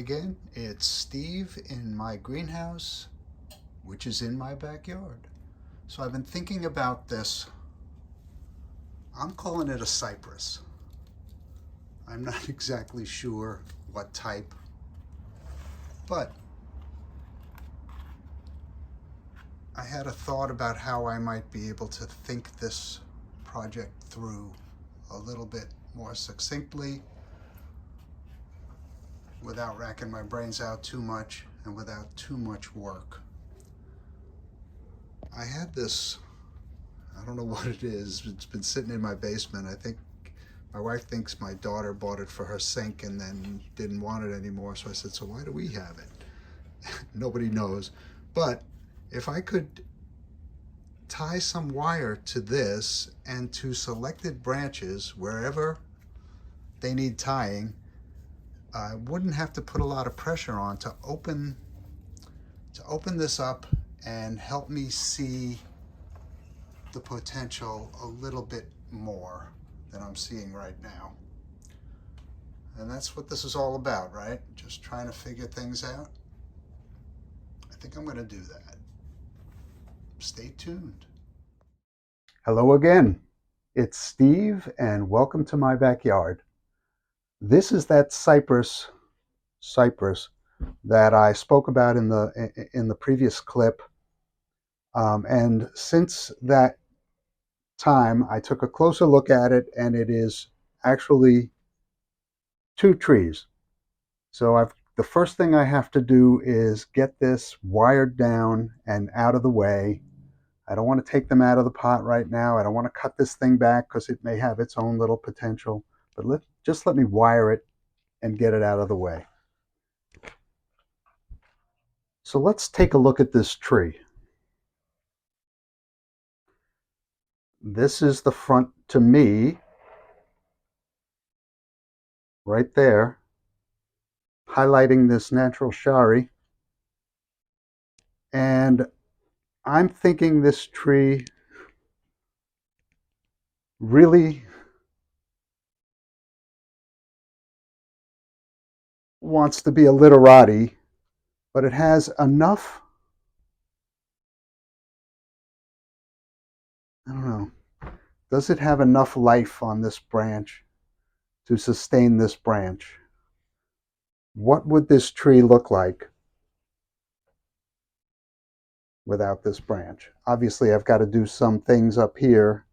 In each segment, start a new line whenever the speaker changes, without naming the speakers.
again. It's Steve in my greenhouse, which is in my backyard. So I've been thinking about this. I'm calling it a cypress. I'm not exactly sure what type, but I had a thought about how I might be able to think this project through a little bit more succinctly without racking my brains out too much and without too much work. I had this, I don't know what it is. It's been sitting in my basement. I think my wife thinks my daughter bought it for her sink and then didn't want it anymore. So I said, so why do we have it? Nobody knows. But if I could tie some wire to this and to selected branches wherever they need tying, I wouldn't have to put a lot of pressure on to open this up and help me see the potential a little bit more than I'm seeing right now. And that's what this is all about, right? Just trying to figure things out. I think I'm going to do that. Stay tuned. Hello again. It's Steve, and welcome to my backyard. This is that cypress that I spoke about in the previous clip. And since that time, I took a closer look at it, and it is actually two trees. So the first thing I have to do is get this wired down and out of the way. I don't want to take them out of the pot right now. I don't want to cut this thing back because it may have its own little potential. But just let me wire it and get it out of the way. So let's take a look at this tree. This is the front to me, right there, highlighting this natural shari. And I'm thinking this tree really wants to be a literati, but it has enough, I don't know, does it have enough life on this branch to sustain this branch? What would this tree look like without this branch? Obviously, I've got to do some things up here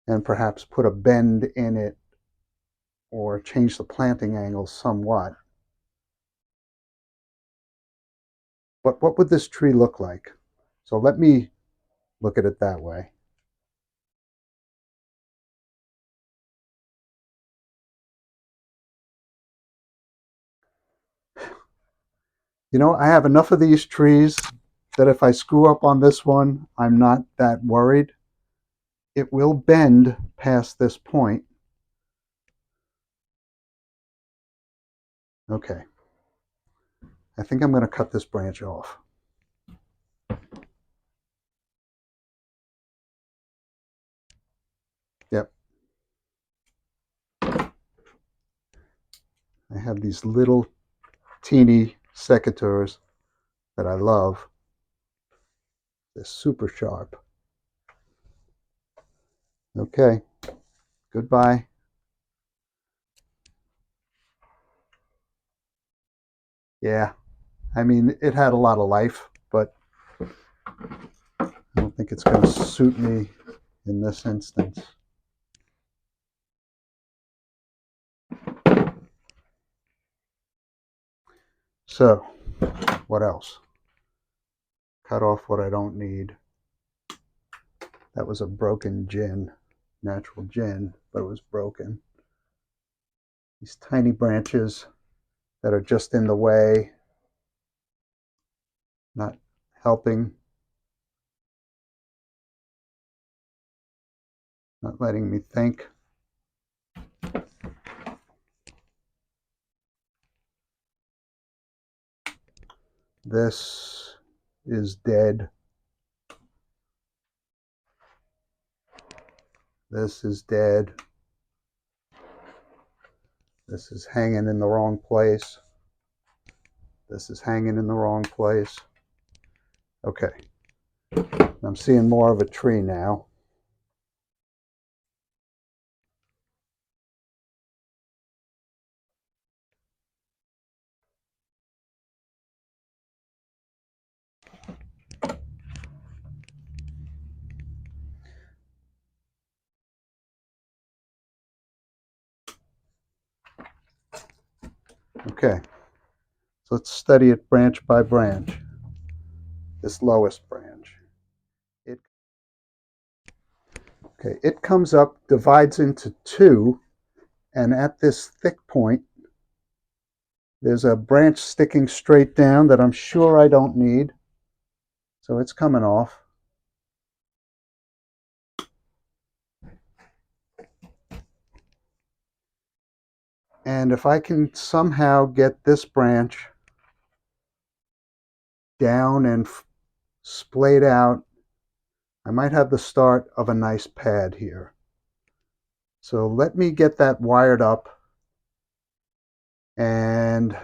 and perhaps put a bend in it or change the planting angle somewhat. But what would this tree look like? So let me look at it that way. You know, I have enough of these trees that if I screw up on this one, I'm not that worried. It will bend past this point. Okay. I think I'm going to cut this branch off. Yep. I have these little teeny secateurs that I love. They're super sharp. Okay. Goodbye. Yeah. I mean, it had a lot of life, but I don't think it's going to suit me in this instance. So, what else? Cut off what I don't need. That was a broken gin, natural gin, but it was broken. These tiny branches that are just in the way, not helping, not letting me think. This is dead. This is dead. This is hanging in the wrong place. This is hanging in the wrong place. Okay, I'm seeing more of a tree now. Okay, so let's study it branch by branch. This lowest branch. It comes up, divides into two, and at this thick point, there's a branch sticking straight down that I'm sure I don't need. So it's coming off. And if I can somehow get this branch down and splayed out, I might have the start of a nice pad here. So let me get that wired up, and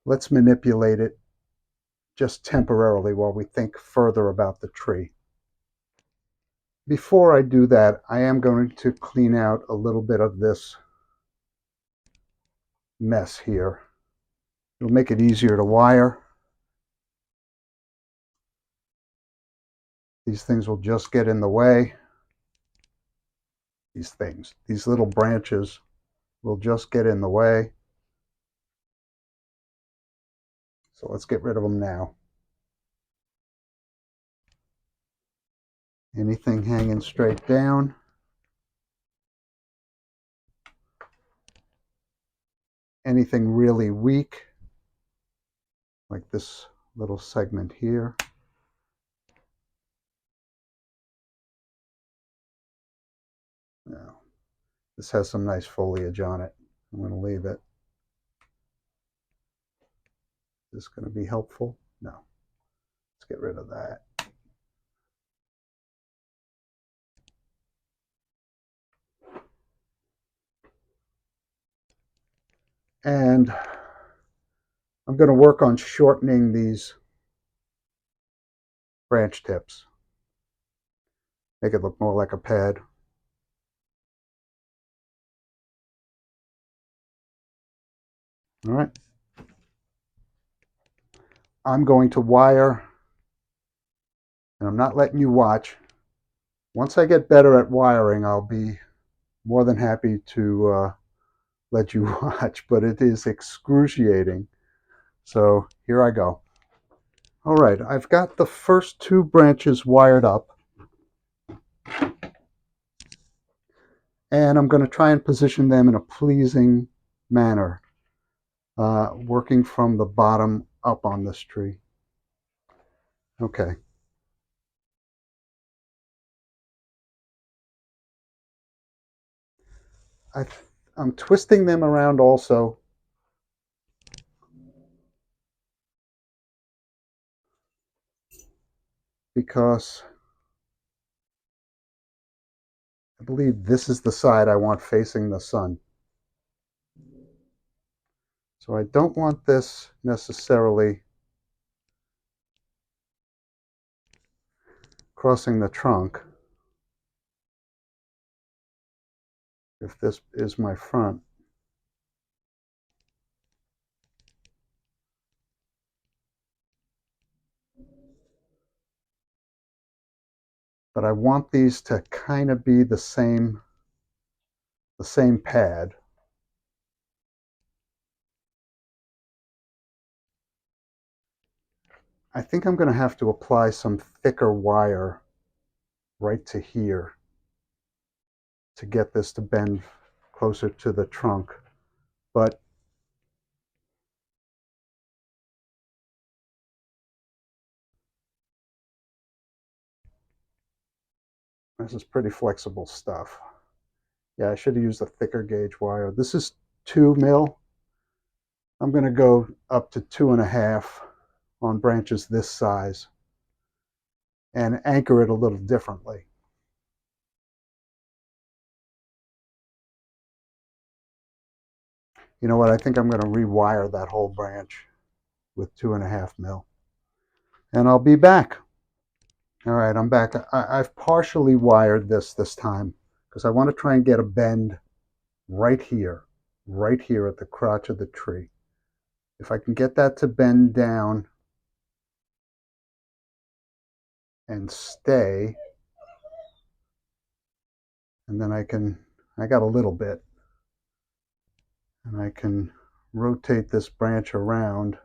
let's manipulate it just temporarily while we think further about the tree. Before I do that, I am going to clean out a little bit of this mess here. It'll make it easier to wire. These things will just get in the way. These little branches will just get in the way. So let's get rid of them now. Anything hanging straight down. Anything really weak, like this little segment here. Now, this has some nice foliage on it. I'm going to leave it. Is this going to be helpful? No. Let's get rid of that. And I'm going to work on shortening these branch tips. Make it look more like a pad. All right. I'm going to wire, and I'm not letting you watch. Once I get better at wiring, I'll be more than happy to let you watch, but it is excruciating. So here I go. All right, I've got the first two branches wired up, and I'm going to try and position them in a pleasing manner, working from the bottom up on this tree. Okay. I'm twisting them around also because I believe this is the side I want facing the sun. So I don't want this necessarily crossing the trunk if this is my front. But I want these to kind of be the same pad. I think I'm going to have to apply some thicker wire right to here to get this to bend closer to the trunk. But this is pretty flexible stuff. Yeah, I should have used a thicker gauge wire. This is 2 mil. I'm going to go up to 2.5 on branches this size and anchor it a little differently. You know what? I think I'm going to rewire that whole branch with 2.5 mil. And I'll be back. All right, I'm back. I've partially wired this time because I want to try and get a bend right here at the crotch of the tree. If I can get that to bend down and stay, and then I got a little bit, and I can rotate this branch around.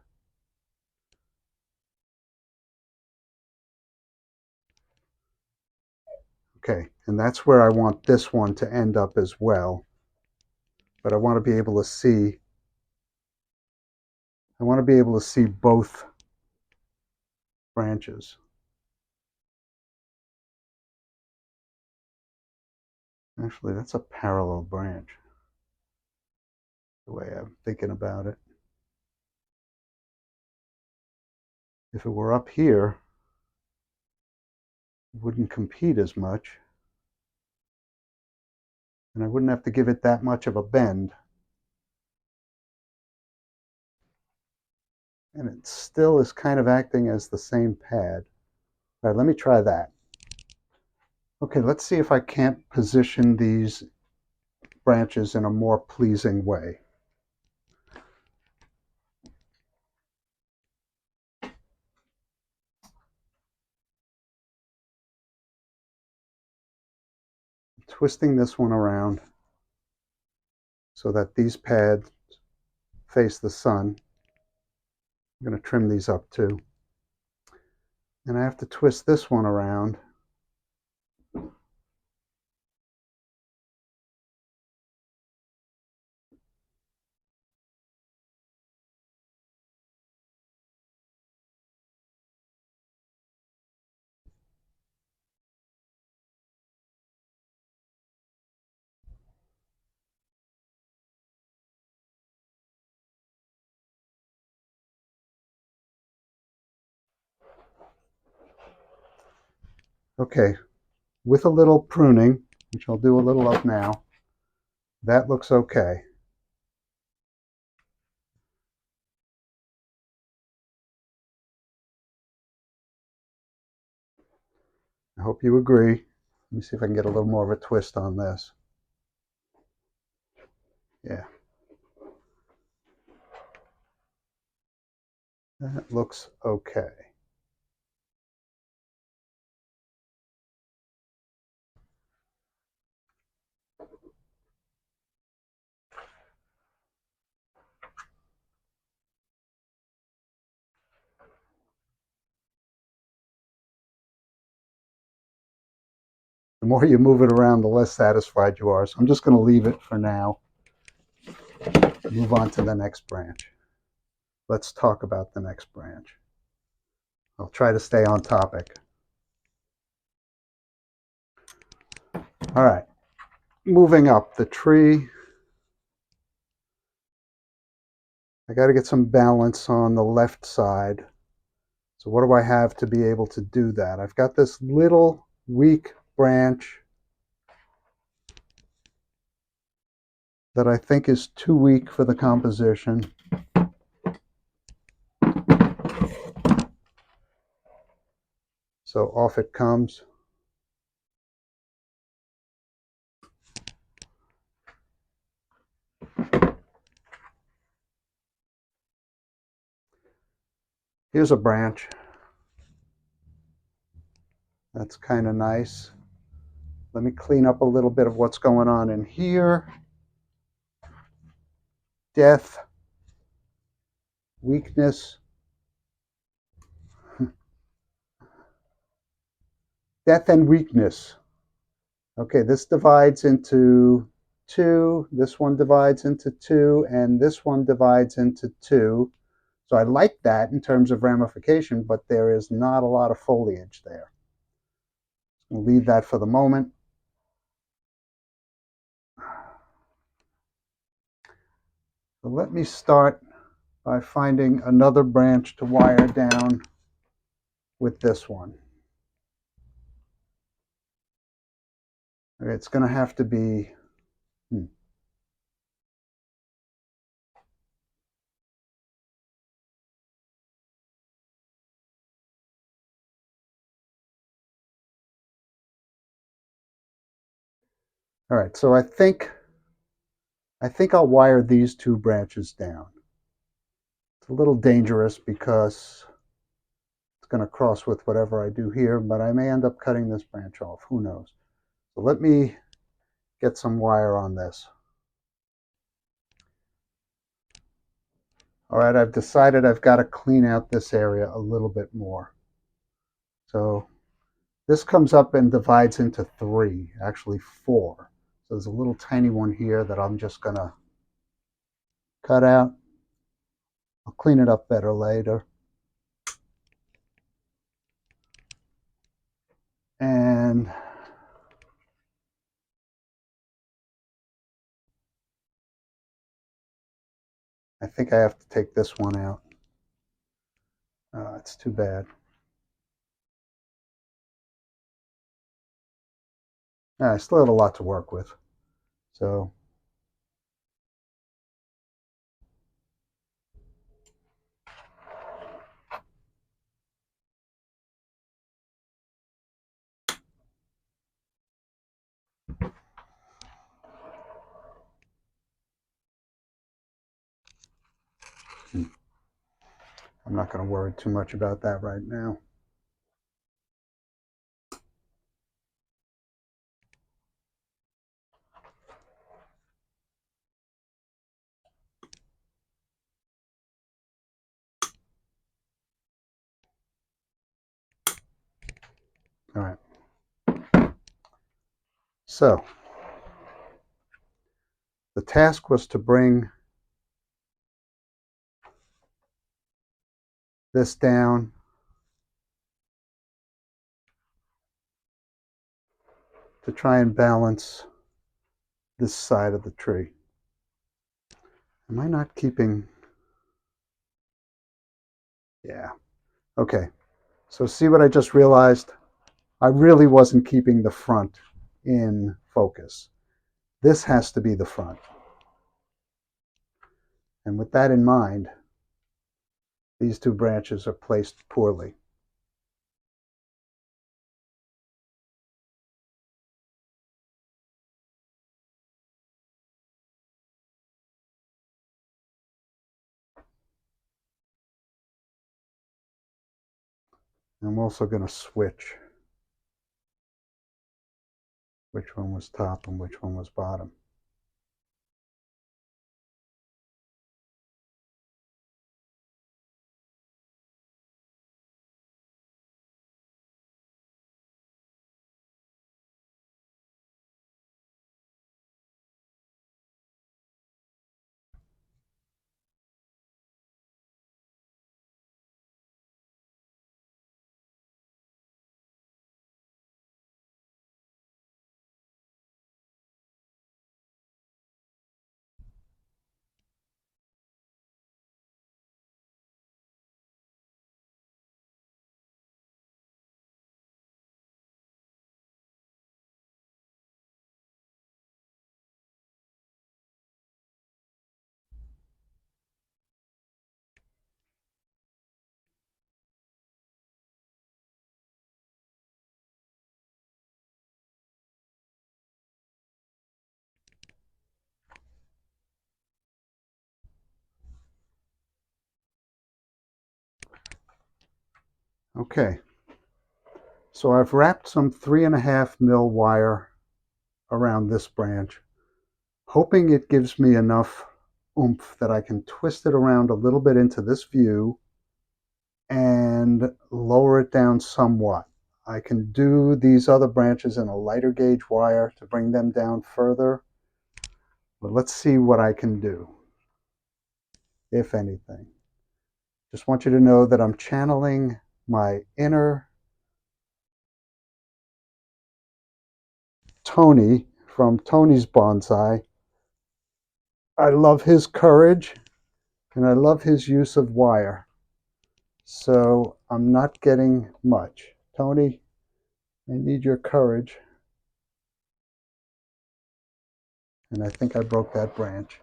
Okay, and that's where I want this one to end up as well. But I want to be able to see, both branches. Actually, that's a parallel branch, the way I'm thinking about it. If it were up here, it wouldn't compete as much, and I wouldn't have to give it that much of a bend. And it still is kind of acting as the same pad. All right, let me try that. Okay, let's see if I can't position these branches in a more pleasing way. Twisting this one around so that these pads face the sun. I'm going to trim these up too. And I have to twist this one around okay, with a little pruning, which I'll do a little of now. That looks okay. I hope you agree. Let me see if I can get a little more of a twist on this. Yeah. That looks okay. The more you move it around, the less satisfied you are. So I'm just going to leave it for now. Move on to the next branch. Let's talk about the next branch. I'll try to stay on topic. All right, moving up the tree. I got to get some balance on the left side. So what do I have to be able to do that? I've got this little weak branch that I think is too weak for the composition. So off it comes. Here's a branch. That's kind of nice. Let me clean up a little bit of what's going on in here. Death, weakness, death and weakness. Okay, this divides into two, this one divides into two, and this one divides into two. So I like that in terms of ramification, but there is not a lot of foliage there. We'll leave that for the moment. So let me start by finding another branch to wire down with this one. Okay, it's going to have to be All right, so I think I'll wire these two branches down. It's a little dangerous because it's going to cross with whatever I do here, but I may end up cutting this branch off. Who knows? So let me get some wire on this. All right, I've decided I've got to clean out this area a little bit more. So this comes up and divides into three, actually four. So there's a little tiny one here that I'm just going to cut out. I'll clean it up better later. And I think I have to take this one out. It's too bad. I still have a lot to work with. So, I'm not going to worry too much about that right now. All right. So, the task was to bring this down to try and balance this side of the tree. Am I not keeping? Yeah. Okay. So see what I just realized? I really wasn't keeping the front in focus. This has to be the front. And with that in mind, these two branches are placed poorly. I'm also going to switch which one was top and which one was bottom. Okay, so I've wrapped some 3.5 mil wire around this branch, hoping it gives me enough oomph that I can twist it around a little bit into this view and lower it down somewhat. I can do these other branches in a lighter gauge wire to bring them down further, but let's see what I can do, if anything. Just want you to know that I'm channeling my inner Tony from Tony's Bonsai. I love his courage and I love his use of wire. So I'm not getting much. Tony, I need your courage. And I think I broke that branch.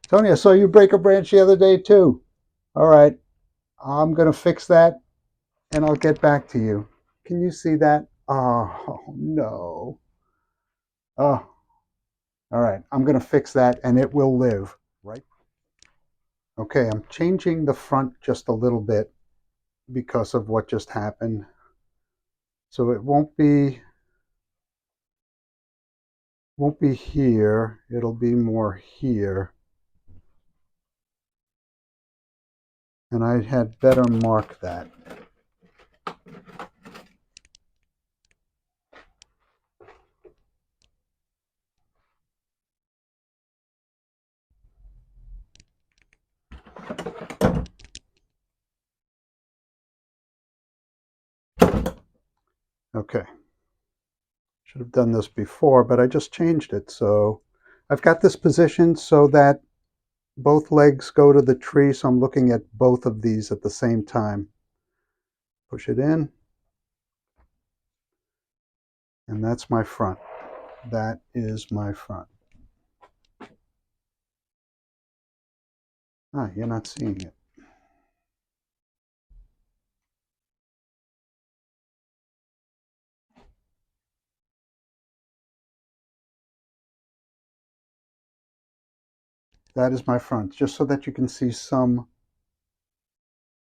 Tony, I saw you break a branch the other day too. All right, I'm going to fix that and I'll get back to you. Can you see that? Oh, no. Oh, all right. I'm going to fix that and it will live. Right. Okay, I'm changing the front just a little bit because of what just happened. So it won't be here. It'll be more here. And I had better mark that. Okay. Should have done this before, but I just changed it. So I've got this positioned so that both legs go to the tree. So I'm looking at both of these at the same time. Push it in. And that's my front. That is my front. Ah, you're not seeing it. That is my front, just so that you can see some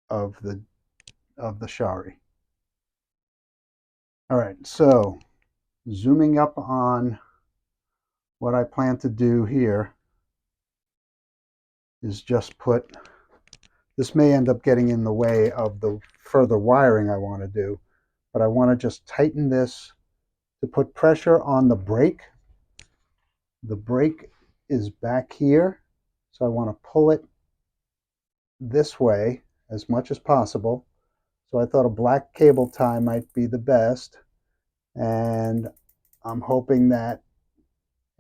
of the shari. All right, so zooming up on what I plan to do here is just put, this may end up getting in the way of the further wiring I want to do, but I want to just tighten this to put pressure on the brake. The brake is back here, so I want to pull it this way as much as possible. So I thought a black cable tie might be the best, and I'm hoping that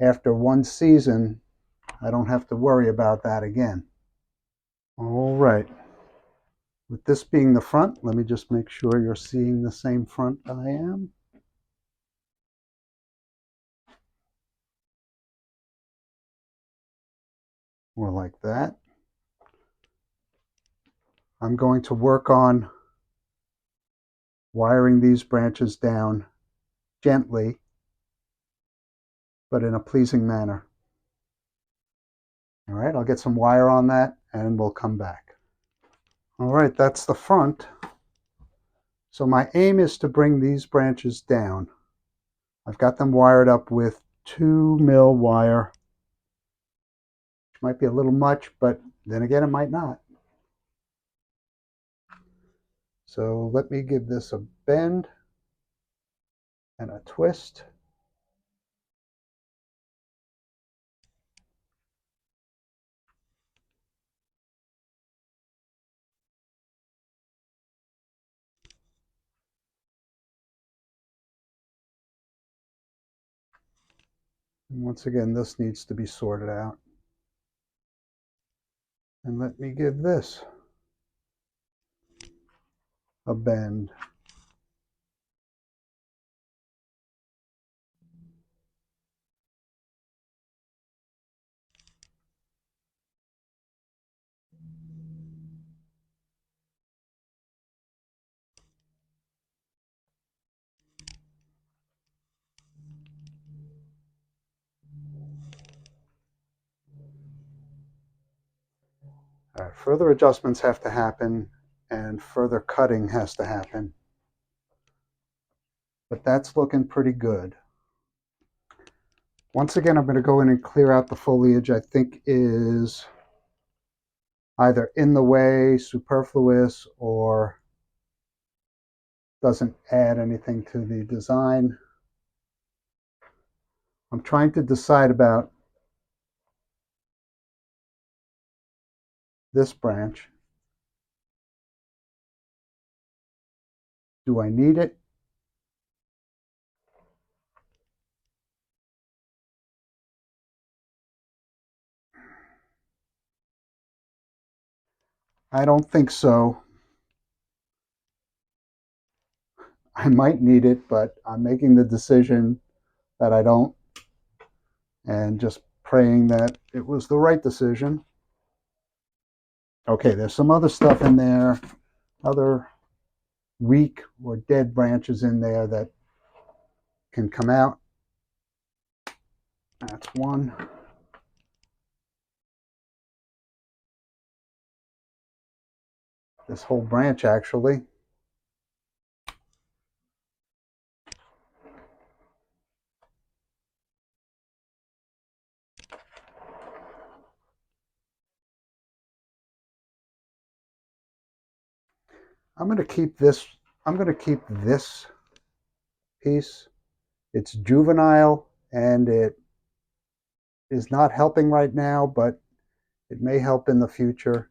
after one season I don't have to worry about that again. All right, with this being the front, let me just make sure you're seeing the same front I am. More like that. I'm going to work on wiring these branches down gently, but in a pleasing manner. All right, I'll get some wire on that and we'll come back. All right, that's the front. So my aim is to bring these branches down. I've got them wired up with 2 mil wire, which might be a little much, but then again, it might not. So let me give this a bend and a twist. And once again, this needs to be sorted out. And let me give this a bend. Further adjustments have to happen and further cutting has to happen. But that's looking pretty good. Once again, I'm going to go in and clear out the foliage I think is either in the way, superfluous, or doesn't add anything to the design. I'm trying to decide about this branch. Do I need it? I don't think so. I might need it, but I'm making the decision that I don't, and just praying that it was the right decision. Okay, there's some other stuff in there, other weak or dead branches in there that can come out. That's one. This whole branch, actually. I'm going to keep this. I'm going to keep this piece. It's juvenile and it is not helping right now, but it may help in the future.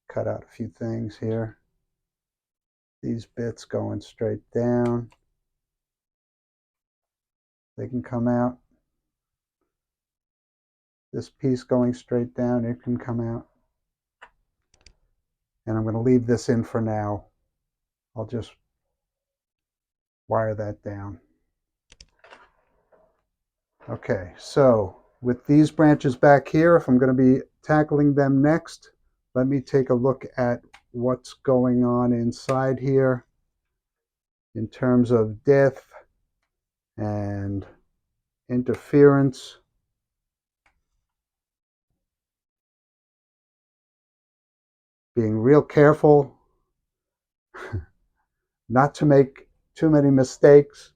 Cut out a few things here. These bits going straight down. They can come out. This piece going straight down, it can come out. And I'm going to leave this in for now. I'll just wire that down. Okay, so with these branches back here, if I'm going to be tackling them next, let me take a look at what's going on inside here in terms of depth and interference. Being real careful not to make too many mistakes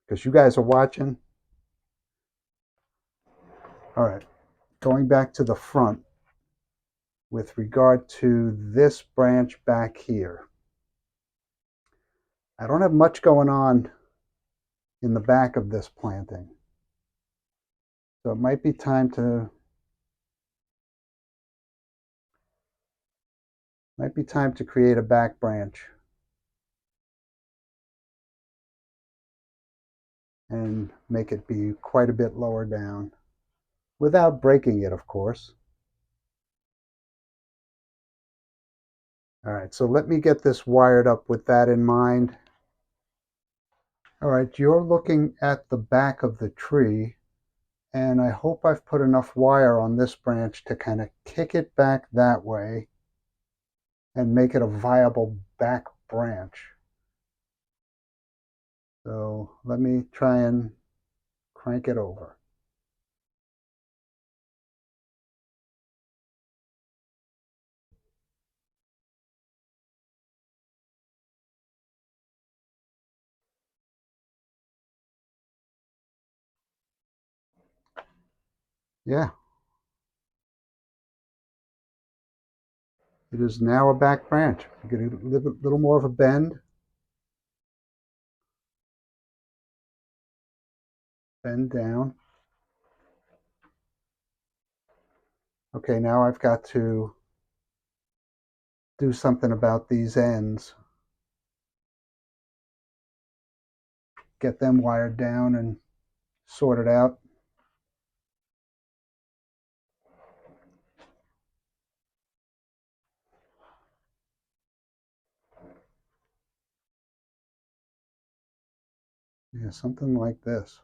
because you guys are watching. All right, going back to the front with regard to this branch back here. I don't have much going on in the back of this planting. So it might be time to create a back branch and make it be quite a bit lower down without breaking it, of course. All right, so let me get this wired up with that in mind. All right, you're looking at the back of the tree, and I hope I've put enough wire on this branch to kind of kick it back that way and make it a viable back branch. So let me try and crank it over. Yeah, it is now a back branch. You get a little more of a bend. Bend down. Okay, now I've got to do something about these ends. Get them wired down and sorted out. Yeah, something like this.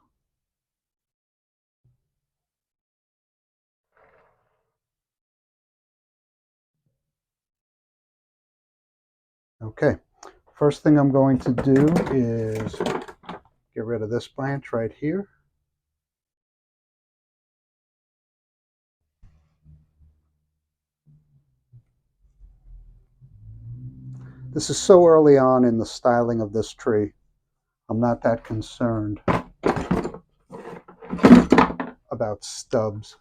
Okay, first thing I'm going to do is get rid of this branch right here. This is so early on in the styling of this tree. I'm not that concerned about stubs.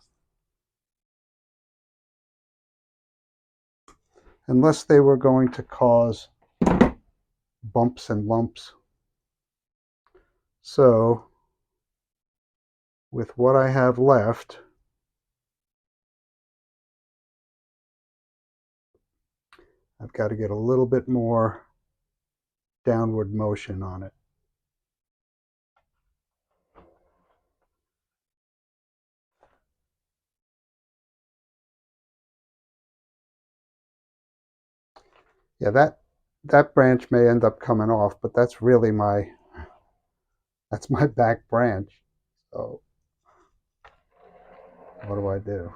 Unless they were going to cause bumps and lumps. So, with what I have left, I've got to get a little bit more downward motion on it. Yeah, that branch may end up coming off, but that's really that's my back branch. So what do I do?